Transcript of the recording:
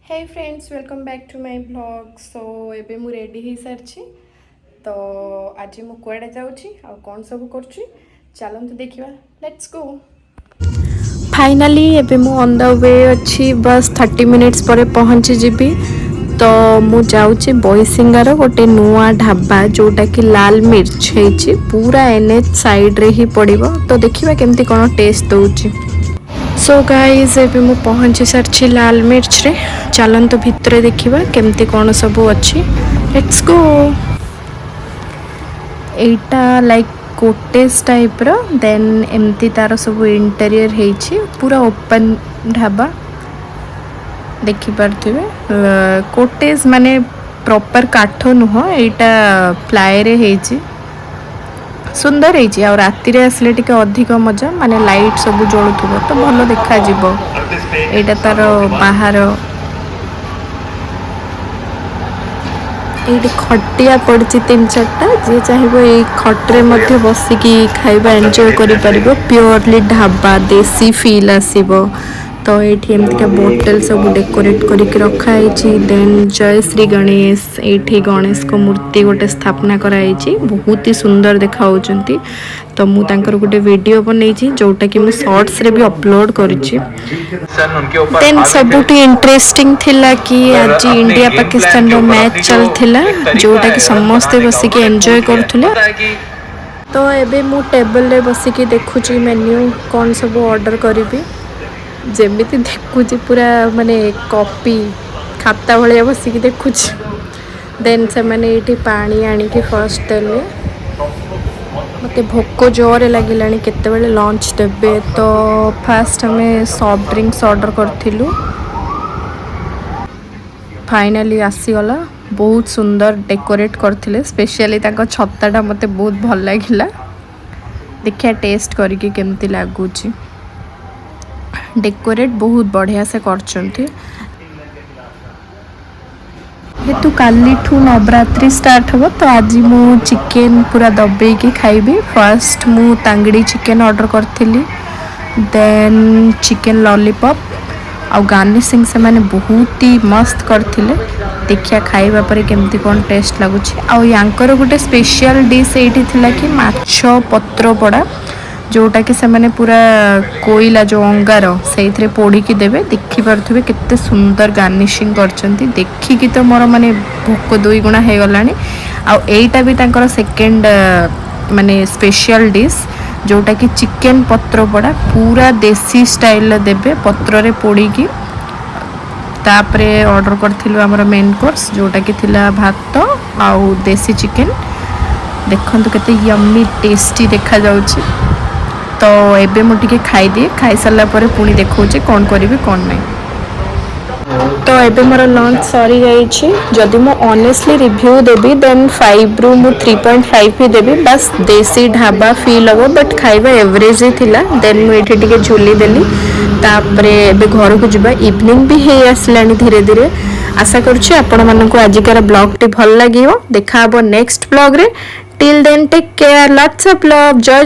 Hey friends welcome back to my blog so एबे मु ready हो सारी तो आज मु कुआडे जाऊँगी आ कौन सब करुँची चलतु देखा लेट्स गो। फाइनाली एबे मु ऑन द वे अच्छी बस 30 मिनिट्स पर पहुँची जीबी तो मु जाऊँची बईसिंगार गोटे नुआ ढाबा जोटा कि लाल मिर्च है पूरा एनएच साइड रे ही पड़िबो तो देखिबा केमती कोन टेस्ट दउची। सो गाइज एबे मु पहुँची सारी लाल मिर्च रे चलतु भितर देखा केमती कौन सब अच्छी let's go. Etah like cottage type row then एमती तार सब इंटेरियर है पूरा ओपन ढाबा देखि पारथिबे कोटेज माने प्रॉपर काठ नुह एटा प्लाय रे है सुंदर है आ राति रे आसले टिके अधिक मजा माने लाइट सब जलुथबो तो भलो देखा जिवो। एटा तार बाहर ये खटिया पड़ी 3-4टा जी चाहिए ये खट्रे मध्य बसिकी खाइबा एंजॉय करि परिबो प्योरली ढाबा देसी फील आसीबो। तो ये बोतल सब डेकोरेट करके रखाई देन जय श्री गणेश ये गणेश को मूर्ति गोटे स्थापना कराई बहुत ही सुंदर देखा तो मु तांकर गोटे वीडियो बन जोटा कि शॉर्ट्स रे भी अपलोड करुच्ची। देन सबुठ इंटरेस्टिंग थिला कि आज इंडिया पाकिस्तान रो मैच चलथिला जोटा कि समस्ते बसिकी एंजॉय करथुले। तो एबे मु टेबल रे बसिकी देखुची मेन्यू कौन सब ऑर्डर करिबी जेमिति देखुची पूरा माने कॉपी खाता भाया बसिकी देखुची। देन से मैंने ये पानी आनिकी फर्स्ट देले मत भोक जोरे लगिलानी केतेबेले लंच देबे तो फास्ट हमें सॉफ्ट ड्रिंक्स ऑर्डर करथिलु। फाइनली आसीगला बहुत सुंदर डेकोरेट करथिले स्पेशली ताको छत्ताटा मते बहुत भल लागिला देखिया टेस्ट करके केमती लागुची डेकोरेट बहुत बढ़िया से करछंती। हेतु काली ठू नवरात्रि स्टार्ट हो तो आज मु चिकेन पूरा दबे की खाइबी। फर्स्ट मु तांगड़ी चिकेन ऑर्डर करथिली देन चिकेन लॉलीपॉप आ गार्निशिंग से माने बहुत ही मस्त करथिले देखिया खाइबा पर केमती कोन टेस्ट लागुची। आ यांकर गोटे स्पेशल डिश एठी थिला कि माछो पत्र पड़ा जोटा कि से माने पूरा कोयला जो अंगार से पोड़ी की देवे देखि पारथुबे केते सुंदर गार्निशिंग करचंती देखिकी तो मोर माने भोक 2 गुणा हे गलानी। आ एटा भी तांकर सेकंड माने स्पेशल डिश जोटा कि चिकेन पत्र पड़ा पूरा देसी स्टाइल देवे पत्र रे पोड़ी की तापरे ऑर्डर करथिलु हमर मेन कोर्स जोटा कि थिला भात आ देसी चिकेन देखंतु केते यम्मी टेस्टी देखा जाउची। तो एबे मु टिके खाई दिए खाई सारा पर पुणी देखौचे कौन करी कौन नहीं। तो एबे मोर लंच सरी जाइए जदि मु ऑनेस्टली रिव्यू देबी देन 5 रु मु 3.5 ही देबी बस देसी ढाबा फील हो बट खाइबा एवरेज ही थिला। देन मु एठी टिके झुली देली तापरे एबे घर को जिबा इवनिंग भी हे आसलानी धीरे धीरे। आशा करूची आपण माननकु आजिकार ब्लॉग टी भल लागियो देखा हबो नेक्स्ट ब्लॉग रे। Till then take care lots of love जय